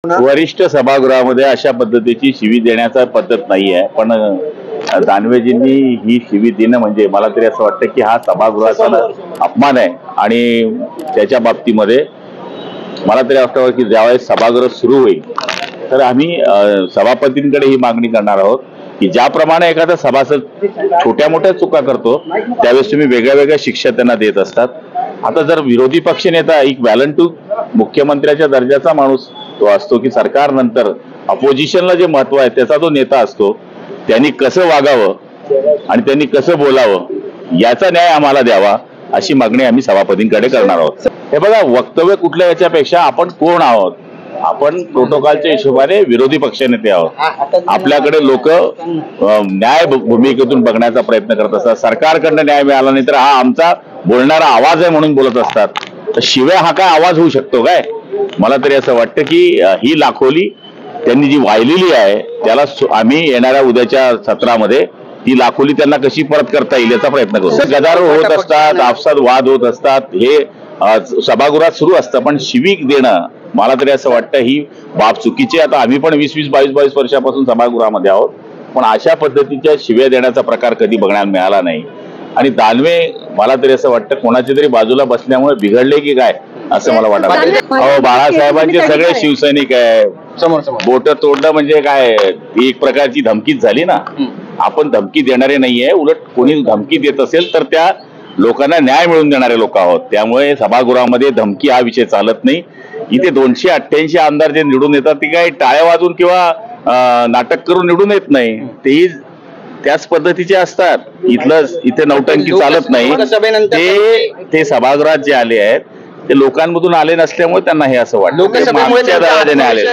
वरिष्ठ सभागृहामध्ये अशा पद्धतीची शिवी देण्याचा पद्धत नाही आहे, पण दानवेजींनी ही शिवी देणं म्हणजे मला तरी असं वाटतं की हा सभागृहाचा अपमान आहे। आणि त्याच्या बाबतीमध्ये मला तरी वाटतं की ज्यावेळेस सभागृह सुरू होईल तर आम्ही सभापतींकडे ही मागणी करणार आहोत की ज्याप्रमाणे एखादा सभासद छोट्या मोठ्या चुका करतो त्यावेळेस तुम्ही वेगळ्या वेगळ्या शिक्षा त्यांना देत असतात। आता जर विरोधी पक्षनेता एक व्हॅलंटू मुख्यमंत्र्याच्या दर्जाचा माणूस तो असतो की सरकार नंतर अपोजिशनला जे महत्व आहे त्याचा तो नेता असतो, त्यांनी कसं वागावं आणि त्यांनी कसं बोलावं याचा न्याय आम्हाला द्यावा अशी मागणी आम्ही सभापतींकडे करणार आहोत। हे बघा, वक्तव्य कुठल्या याच्यापेक्षा आपण कोण आहोत, आपण प्रोटोकॉलच्या हिशोबाने विरोधी पक्षनेते आहोत। आपल्याकडे लोक न्याय भूमिकेतून बघण्याचा प्रयत्न करत असतात, सरकारकडनं न्याय मिळाला नाही तर हा आमचा बोलणारा आवाज आहे म्हणून बोलत असतात। तर शिवाय हा काय आवाज होऊ शकतो काय? मला तरी असं वाटतं की ही लाखोली त्यांनी जी वाहिलेली आहे त्याला आम्ही येणाऱ्या उद्याच्या सत्रामध्ये ती लाखोली त्यांना कशी परत करता येईल याचा प्रयत्न करू। गदारोळ होत असतात, आपसात वाद होत असतात, हे सभागृहात सुरू असतं, पण शिवी देणं मला तरी असं वाटतं ही बाब चुकीची। आता आम्ही पण 20-22 वर्षापासून सभागृहामध्ये आहोत, पण अशा पद्धतीच्या शिव्या देण्याचा प्रकार कधी बघण्याला मिळाला नाही। आणि दानवे मला तरी असं वाटतं कोणाच्या तरी बाजूला बसल्यामुळे बिघडले की काय असं मला वाटतं। अहो, बाळासाहेबांचे सगळे शिवसैनिक आहे, बोट तोडणं म्हणजे काय एक प्रकारची धमकीच झाली ना। आपण धमकी देणारे नाहीये, उलट कोणी धमकी देत असेल तर त्या लोकांना न्याय मिळवून देणारे लोक आहोत। त्यामुळे सभागृहामध्ये धमकी हा विषय चालत नाही। इथे 288 आमदार जे निवडून येतात ते काही टाळ्या वाजून किंवा नाटक करून निवडून येत नाही, तेही त्याच पद्धतीचे असतात। इथे नौटंकी चालत नाही। ते सभागृहात जे आले आहेत ते लोकांमधून आले नसल्यामुळे त्यांना हे असं वाटतं, मागच्या दरवाजाने आले।